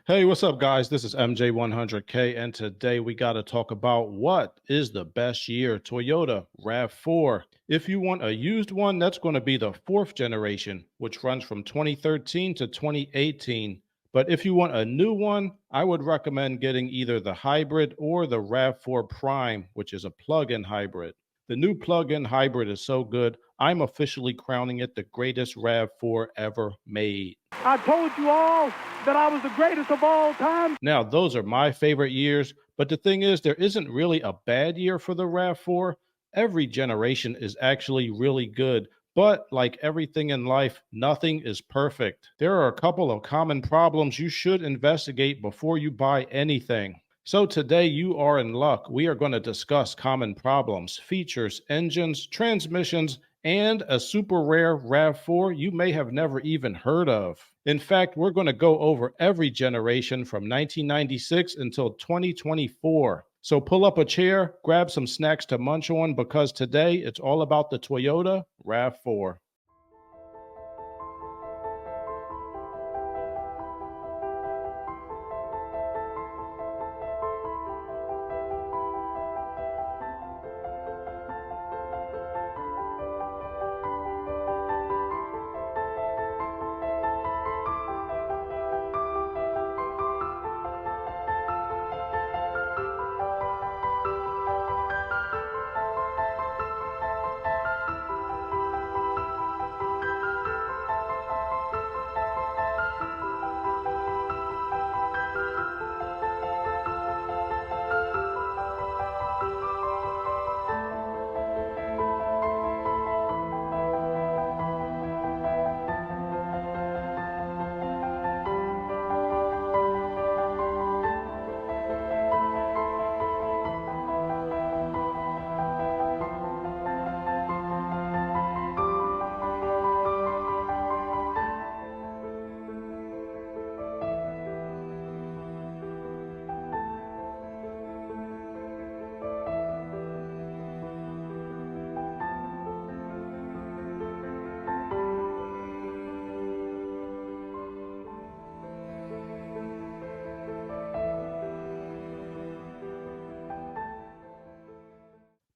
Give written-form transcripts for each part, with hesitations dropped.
Hey, what's up, guys? This is MJ100K, and today we got to talk about what is the best year Toyota Rav4. If you want a used one, that's going to be the fourth generation, which runs from 2013 to 2018. But if you want a new one, I would recommend getting either the hybrid or the Rav4 Prime, which is a plug-in hybrid. The new plug-in hybrid is so good, I'm officially crowning it the greatest Rav4 ever made. I told you all that I was the greatest of all time. Now, those are my favorite years, but the thing is, there isn't really a bad year for the RAV4. Every generation is actually really good, but like everything in life, nothing is perfect. There are a couple of common problems you should investigate before you buy anything. So today you are in luck. We are going to discuss common problems, features, engines, transmissions, and a super rare RAV4 you may have never even heard of. In fact, we're going to go over every generation from 1996 until 2024. So pull up a chair, grab some snacks to munch on, because today it's all about the Toyota Rav4.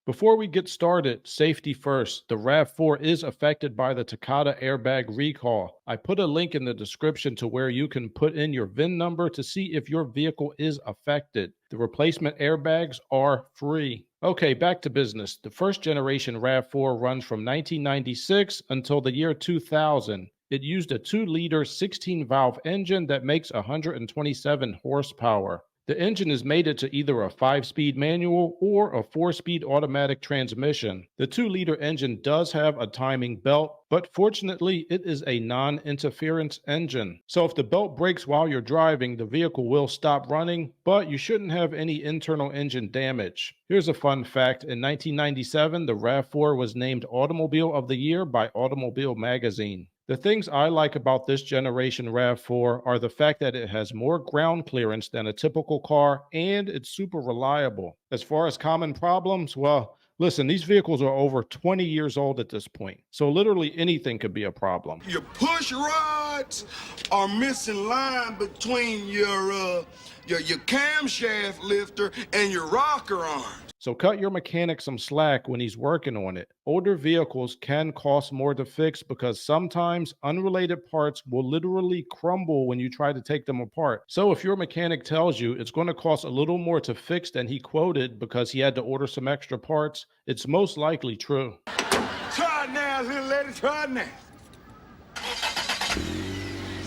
Before we get started, safety first. The RAV4 is affected by the Takata airbag recall. I put a link in the description to where you can put in your VIN number to see if your vehicle is affected. The replacement airbags are free. Okay, back to business. The first generation RAV4 runs from 1996 until the year 2000. It used a 2-liter 16-valve engine that makes 127 horsepower. The engine is mated to either a 5-speed manual or a 4-speed automatic transmission. The 2-liter engine does have a timing belt, but fortunately it is a non-interference engine. So if the belt breaks while you're driving, the vehicle will stop running, but you shouldn't have any internal engine damage. Here's a fun fact. In 1997, the RAV4 was named Automobile of the Year by Automobile Magazine. The things I like about this generation RAV4 are the fact that it has more ground clearance than a typical car, and it's super reliable. As far as common problems, well, listen, these vehicles are over 20 years old at this point, so literally anything could be a problem. Your push rods are missing line between your camshaft lifter and your rocker arm. So cut your mechanic some slack when he's working on it. Older vehicles can cost more to fix because sometimes unrelated parts will literally crumble when you try to take them apart. So if your mechanic tells you it's going to cost a little more to fix than he quoted because he had to order some extra parts, it's most likely true. Try it now, little lady, try it now.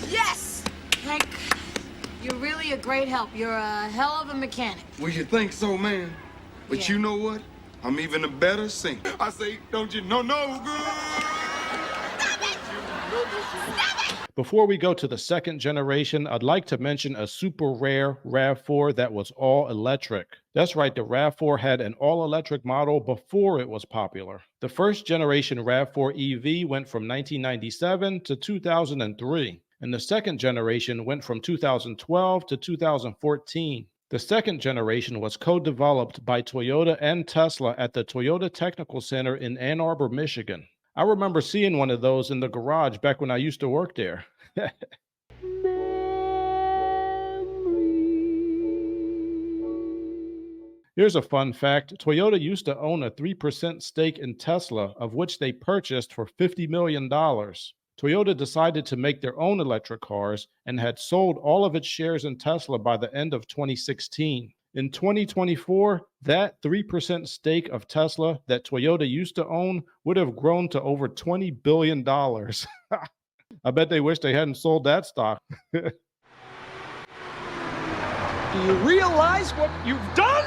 Yes! Hank, you're really a great help. You're a hell of a mechanic. Well, you think so, man? But Yeah. you know what? I'm even a better singer. I say, don't you know no good? Before we go to the second generation, I'd like to mention a super rare RAV4 that was all electric. That's right, the RAV4 had an all-electric model before it was popular. The first generation Rav4 EV went from 1997 to 2003, and the second generation went from 2012 to 2014. The second generation was co-developed by Toyota and Tesla at the Toyota Technical Center in Ann Arbor, Michigan. I remember seeing one of those in the garage back when I used to work there. Here's a fun fact. Toyota used to own a 3% stake in Tesla, of which they purchased for $50 million. Toyota decided to make their own electric cars and had sold all of its shares in Tesla by the end of 2016. In 2024, that 3% stake of Tesla that Toyota used to own would have grown to over $20 billion. I bet they wish they hadn't sold that stock. Do you realize what you've done?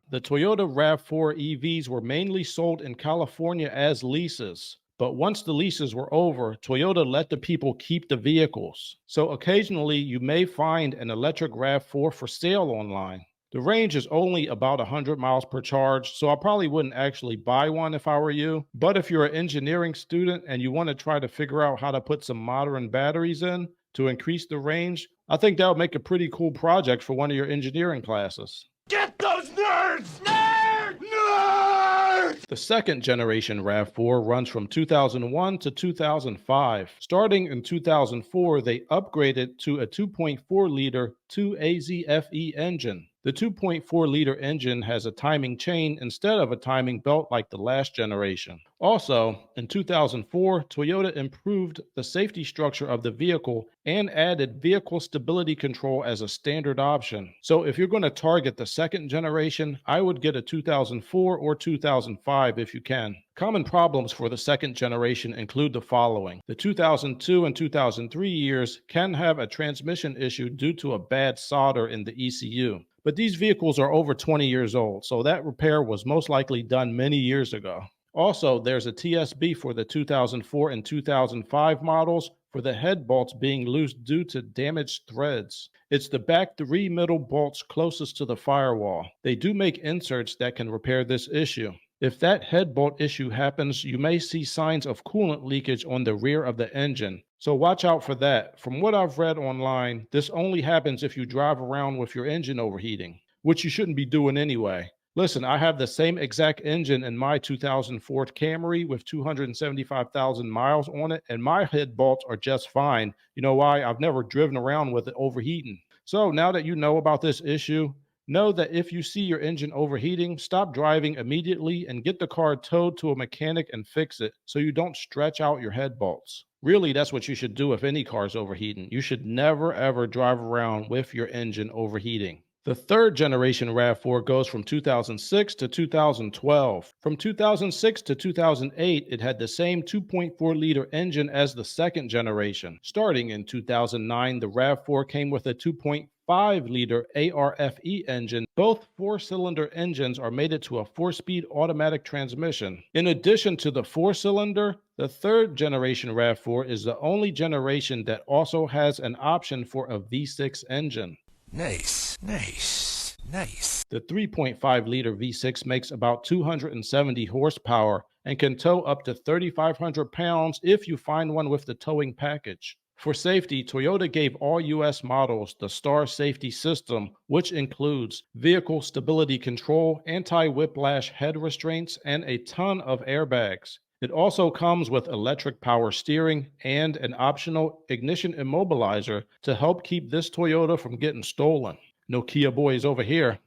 The Toyota Rav4 EVs were mainly sold in California as leases. But once the leases were over, Toyota let the people keep the vehicles. So occasionally you may find an electric Rav4 for sale online. The range is only about 100 miles per charge, so I probably wouldn't actually buy one if I were you. But if you're an engineering student and you want to try to figure out how to put some modern batteries in to increase the range, I think that would make a pretty cool project for one of your engineering classes. Get those nerds! Nerds! Nerds! The second generation RAV4 runs from 2001 to 2005. Starting in 2004, they upgraded to a 2.4-liter 2AZFE engine. The 2.4-liter engine has a timing chain instead of a timing belt like the last generation. Also, in 2004, Toyota improved the safety structure of the vehicle and added vehicle stability control as a standard option. So if you're going to target the second generation, I would get a 2004 or 2005 if you can. Common problems for the second generation include the following. The 2002 and 2003 years can have a transmission issue due to a bad solder in the ECU. But these vehicles are over 20 years old, so that repair was most likely done many years ago. Also, there's a TSB for the 2004 and 2005 models for the head bolts being loose due to damaged threads. It's the back 3 middle bolts closest to the firewall. They do make inserts that can repair this issue. If that head bolt issue happens, you may see signs of coolant leakage on the rear of the engine. So watch out for that. From what I've read online, this only happens if you drive around with your engine overheating, which you shouldn't be doing anyway. Listen, I have the same exact engine in my 2004 Camry with 275,000 miles on it, and my head bolts are just fine. You know why? I've never driven around with it overheating. So now that you know about this issue, know that if you see your engine overheating, stop driving immediately and get the car towed to a mechanic and fix it so you don't stretch out your head bolts. Really, that's what you should do if any car's overheating. You should never ever drive around with your engine overheating. The third generation RAV4 goes from 2006 to 2012. From 2006 to 2008, it had the same 2.4-liter engine as the second generation. Starting in 2009, the RAV4 came with a 2.5-liter ARFE engine. Both 4-cylinder engines are mated to a 4-speed automatic transmission. In addition to the 4-cylinder, the third generation RAV4 is the only generation that also has an option for a V6 engine. Nice, nice, nice. The 3.5-liter V6 makes about 270 horsepower and can tow up to 3,500 pounds if you find one with the towing package. For safety, Toyota gave all U.S. models the Star Safety System, which includes vehicle stability control, anti-whiplash head restraints, and a ton of airbags. It also comes with electric power steering and an optional ignition immobilizer to help keep this Toyota from getting stolen. No Kia boys over here.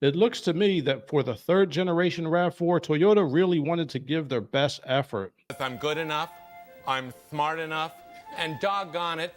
It looks to me that for the third generation RAV4, Toyota really wanted to give their best effort. If I'm good enough, I'm smart enough, and doggone it,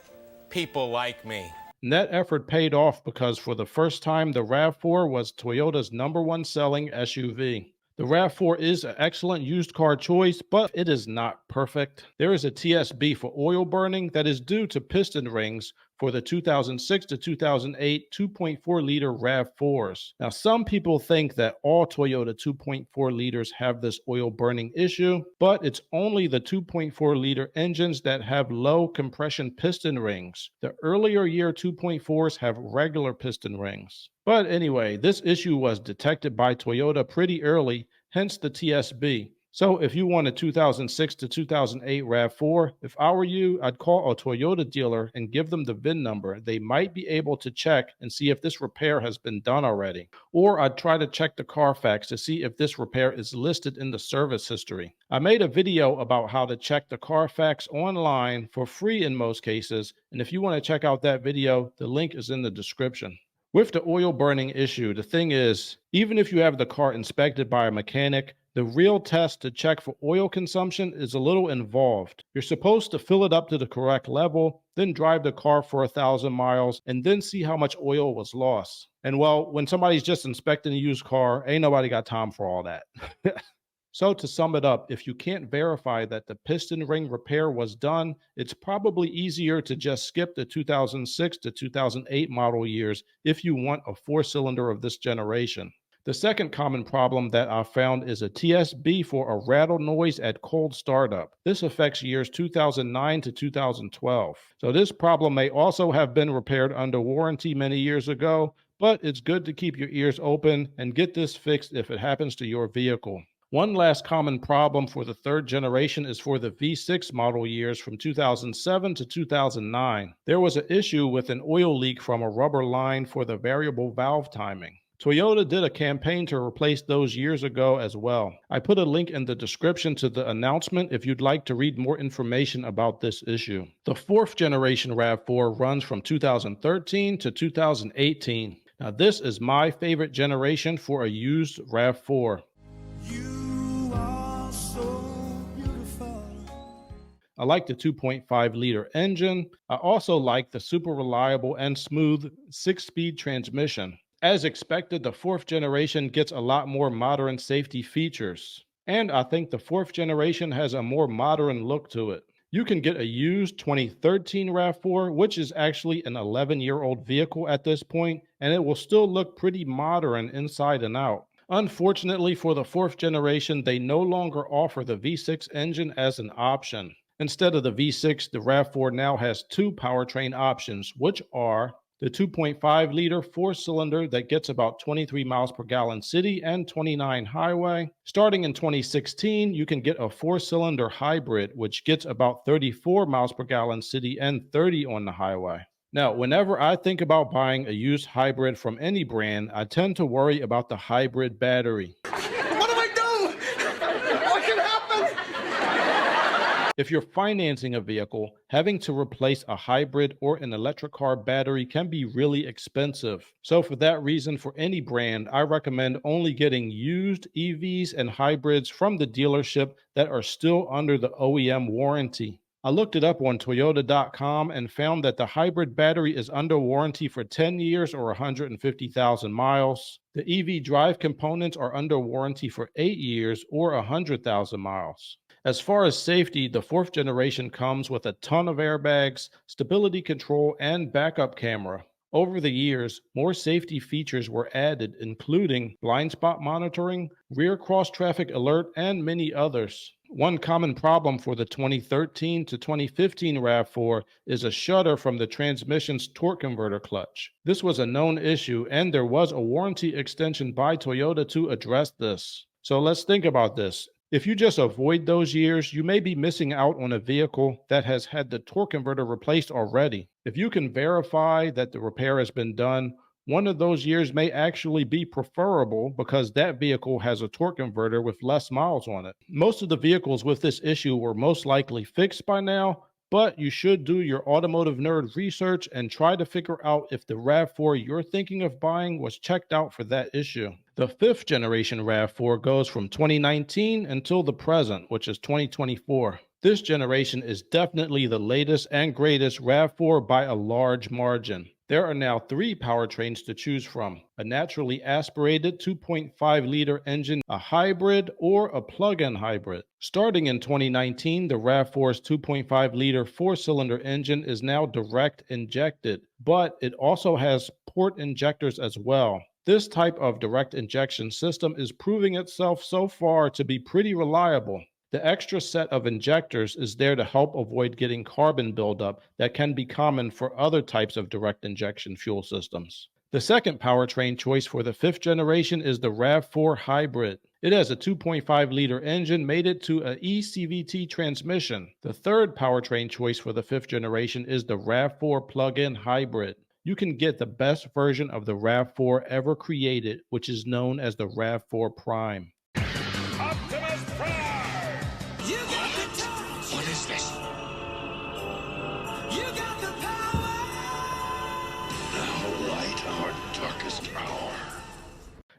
people like me. And that effort paid off because for the first time, the RAV4 was Toyota's #1 selling SUV. The RAV4 is an excellent used car choice, but it is not perfect. There is a TSB for oil burning that is due to piston rings for the 2006 to 2008 2.4-liter RAV4s. Now, some people think that all Toyota 2.4 liters have this oil burning issue, but it's only the 2.4-liter engines that have low compression piston rings. The earlier year 2.4s have regular piston rings. But anyway, this issue was detected by Toyota pretty early, hence the TSB. So if you want a 2006 to 2008 RAV4, if I were you, I'd call a Toyota dealer and give them the VIN number. They might be able to check and see if this repair has been done already. Or I'd try to check the Carfax to see if this repair is listed in the service history. I made a video about how to check the Carfax online for free in most cases, and if you want to check out that video, the link is in the description. With the oil burning issue, the thing is, even if you have the car inspected by a mechanic, the real test to check for oil consumption is a little involved. You're supposed to fill it up to the correct level, then drive the car for 1,000 miles, and then see how much oil was lost. And well, when somebody's just inspecting a used car, ain't nobody got time for all that. So to sum it up, if you can't verify that the piston ring repair was done, it's probably easier to just skip the 2006 to 2008 model years if you want a 4-cylinder of this generation. The second common problem that I found is a TSB for a rattle noise at cold startup. This affects years 2009 to 2012. So this problem may also have been repaired under warranty many years ago, but it's good to keep your ears open and get this fixed if it happens to your vehicle. One last common problem for the third generation is for the V6 model years from 2007 to 2009. There was an issue with an oil leak from a rubber line for the variable valve timing. Toyota did a campaign to replace those years ago as well. I put a link in the description to the announcement if you'd like to read more information about this issue. The fourth generation RAV4 runs from 2013 to 2018. Now this is my favorite generation for a used RAV4. I like the 2.5 liter engine. I also like the super reliable and smooth 6-speed transmission. As expected, the fourth generation gets a lot more modern safety features. And I think the fourth generation has a more modern look to it. You can get a used 2013 RAV4, which is actually an 11-year-old vehicle at this point, and it will still look pretty modern inside and out. Unfortunately for the fourth generation, they no longer offer the V6 engine as an option. Instead of the V6, the RAV4 now has two powertrain options, which are the 2.5 liter 4-cylinder that gets about 23 miles per gallon city and 29 highway. Starting in 2016, you can get a 4-cylinder hybrid, which gets about 34 miles per gallon city and 30 on the highway. Now, whenever I think about buying a used hybrid from any brand, I tend to worry about the hybrid battery. What do I do? What can happen? If you're financing a vehicle, having to replace a hybrid or an electric car battery can be really expensive. So for that reason, for any brand, I recommend only getting used EVs and hybrids from the dealership that are still under the OEM warranty. I looked it up on Toyota.com and found that the hybrid battery is under warranty for 10 years or 150,000 miles. The EV drive components are under warranty for 8 years or 100,000 miles. As far as safety, the fourth generation comes with a ton of airbags, stability control, and backup camera. Over the years, more safety features were added, including blind spot monitoring, rear cross-traffic alert, and many others. One common problem for the 2013 to 2015 RAV4 is a shudder from the transmission's torque converter clutch. This was a known issue, and there was a warranty extension by Toyota to address this. So let's think about this. If you just avoid those years, you may be missing out on a vehicle that has had the torque converter replaced already. If you can verify that the repair has been done, one of those years may actually be preferable because that vehicle has a torque converter with less miles on it. Most of the vehicles with this issue were most likely fixed by now, but you should do your automotive nerd research and try to figure out if the RAV4 you're thinking of buying was checked out for that issue. The fifth generation RAV4 goes from 2019 until the present, which is 2024. This generation is definitely the latest and greatest RAV4 by a large margin. There are now 3 powertrains to choose from: a naturally aspirated 2.5 liter engine, a hybrid, or a plug-in hybrid. Starting in 2019, the RAV4's 2.5 liter 4-cylinder engine is now direct injected, but it also has port injectors as well. This type of direct injection system is proving itself so far to be pretty reliable. The extra set of injectors is there to help avoid getting carbon buildup that can be common for other types of direct injection fuel systems. The second powertrain choice for the 5th generation is the Rav4 Hybrid. It has a 2.5-liter engine mated to an eCVT transmission. The third powertrain choice for the 5th generation is the Rav4 Plug-in Hybrid. You can get the best version of the Rav4 ever created, which is known as the Rav4 Prime. Optimus Prime! You got the touch. What is this? You got the power. Now light our darkest hour.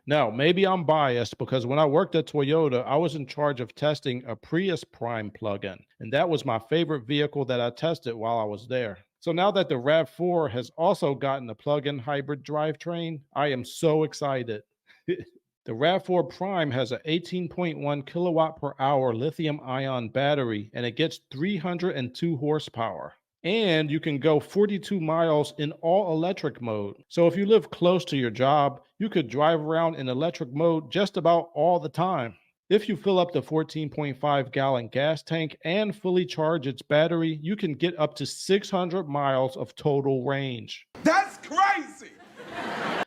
Now, maybe I'm biased because when I worked at Toyota, I was in charge of testing a Prius Prime plug-in, and that was my favorite vehicle that I tested while I was there. So now that the Rav4 has also gotten a plug-in hybrid drivetrain, I am so excited. The Rav4 Prime has an 18.1 kilowatt per hour lithium-ion battery, and it gets 302 horsepower. And you can go 42 miles in all electric mode. So if you live close to your job, you could drive around in electric mode just about all the time. If you fill up the 14.5-gallon gas tank and fully charge its battery, you can get up to 600 miles of total range. That's crazy!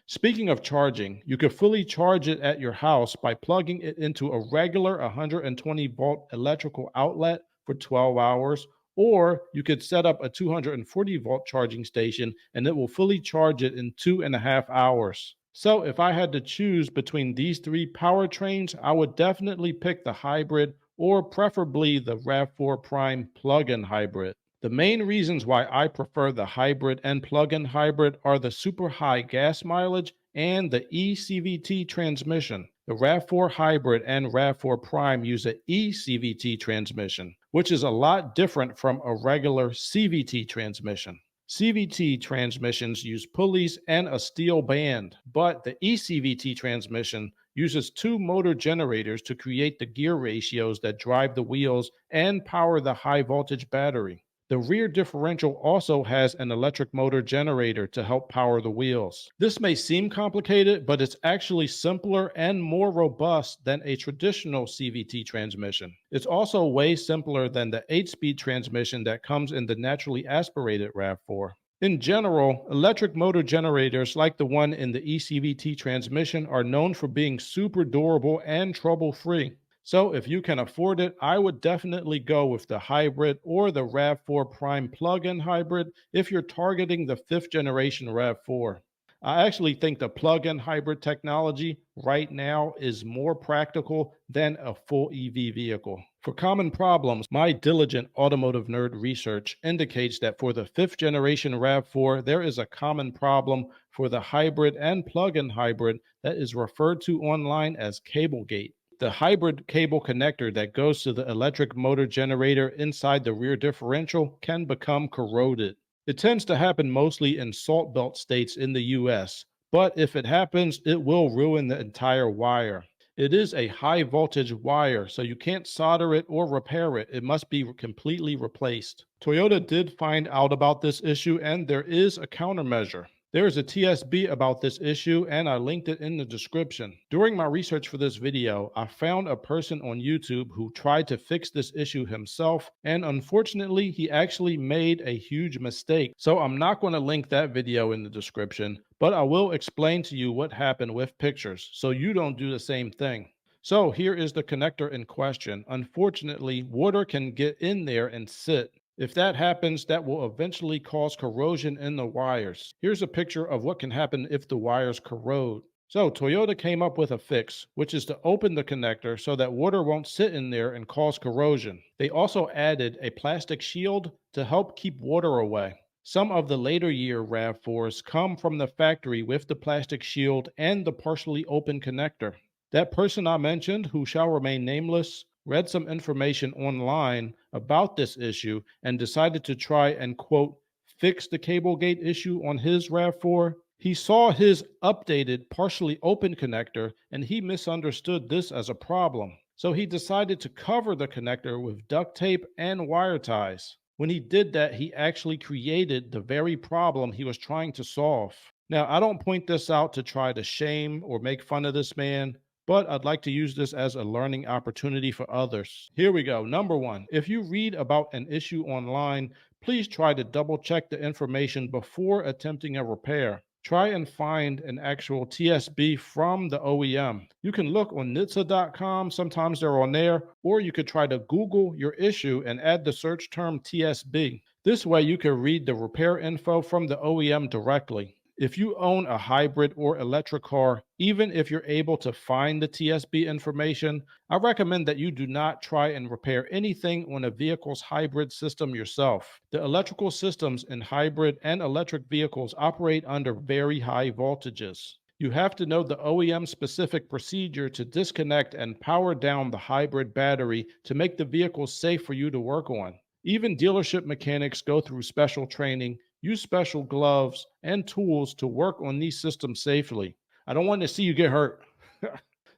Speaking of charging, you could fully charge it at your house by plugging it into a regular 120-volt electrical outlet for 12 hours, or you could set up a 240-volt charging station and it will fully charge it in 2.5 hours. So if I had to choose between these three powertrains, I would definitely pick the hybrid or preferably the Rav4 Prime plug-in hybrid. The main reasons why I prefer the hybrid and plug-in hybrid are the super high gas mileage and the eCVT transmission. The Rav4 Hybrid and Rav4 Prime use an eCVT transmission, which is a lot different from a regular CVT transmission. CVT transmissions use pulleys and a steel band, but the eCVT transmission uses two motor generators to create the gear ratios that drive the wheels and power the high voltage battery. The rear differential also has an electric motor generator to help power the wheels. This may seem complicated, but it's actually simpler and more robust than a traditional CVT transmission. It's also way simpler than the 8-speed transmission that comes in the naturally aspirated Rav4. In general, electric motor generators like the one in the eCVT transmission are known for being super durable and trouble-free. So if you can afford it, I would definitely go with the hybrid or the Rav4 Prime plug-in hybrid if you're targeting the 5th generation Rav4. I actually think the plug-in hybrid technology right now is more practical than a full EV vehicle. For common problems, my diligent automotive nerd research indicates that for the 5th generation Rav4, there is a common problem for the hybrid and plug-in hybrid that is referred to online as cablegate. The hybrid cable connector that goes to the electric motor generator inside the rear differential can become corroded. It tends to happen mostly in salt belt states in the US, but if it happens, it will ruin the entire wire. It is a high voltage wire, so you can't solder it or repair it. It must be completely replaced. Toyota did find out about this issue and there is a countermeasure. There is a TSB about this issue and I linked it in the description. During my research for this video, I found a person on YouTube who tried to fix this issue himself, and unfortunately, he actually made a huge mistake. So I'm not going to link that video in the description, but I will explain to you what happened with pictures so you don't do the same thing. So here is the connector in question. Unfortunately, water can get in there and sit. If that happens, that will eventually cause corrosion in the wires. Here's a picture of what can happen if the wires corrode. So Toyota came up with a fix, which is to open the connector so that water won't sit in there and cause corrosion. They also added a plastic shield to help keep water away. Some of the later year Rav4s come from the factory with the plastic shield and the partially open connector. That person I mentioned, who shall remain nameless, read some information online about this issue and decided to try and, quote, fix the cablegate issue on his Rav4. He saw his updated partially open connector and he misunderstood this as a problem. So he decided to cover the connector with duct tape and wire ties. When he did that, he actually created the very problem he was trying to solve. Now, I don't point this out to try to shame or make fun of this man, but I'd like to use this as a learning opportunity for others. Here we go. Number one, if you read about an issue online, please try to double check the information before attempting a repair. Try and find an actual TSB from the OEM. You can look on Nhtsa.com, sometimes they're on there, or you could try to Google your issue and add the search term TSB. This way you can read the repair info from the OEM directly. If you own a hybrid or electric car, even if you're able to find the TSB information, I recommend that you do not try and repair anything on a vehicle's hybrid system yourself. The electrical systems in hybrid and electric vehicles operate under very high voltages. You have to know the OEM specific procedure to disconnect and power down the hybrid battery to make the vehicle safe for you to work on. Even dealership mechanics go through special training, use special gloves and tools to work on these systems safely. I don't want to see you get hurt.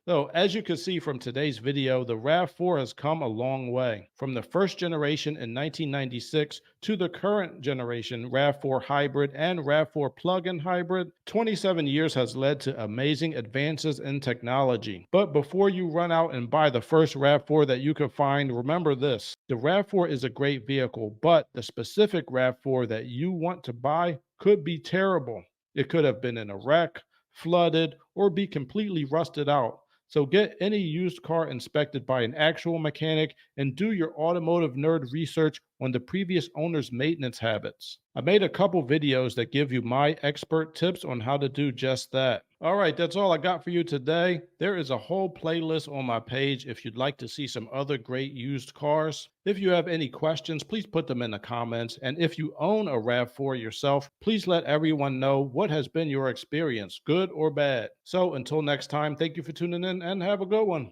So, as you can see from today's video, the Rav4 has come a long way. From the first generation in 1996 to the current generation Rav4 hybrid and Rav4 plug-in hybrid, 27 years has led to amazing advances in technology. But before you run out and buy the first Rav4 that you can find, remember this. The Rav4 is a great vehicle, but the specific Rav4 that you want to buy could be terrible. It could have been in a wreck, flooded, or be completely rusted out. So get any used car inspected by an actual mechanic and do your automotive nerd research on the previous owner's maintenance habits. I made a couple videos that give you my expert tips on how to do just that. All right, that's all I got for you today. There is a whole playlist on my page if you'd like to see some other great used cars. If you have any questions, please put them in the comments. And if you own a Rav4 yourself, please let everyone know what has been your experience, good or bad. So until next time, thank you for tuning in and have a good one.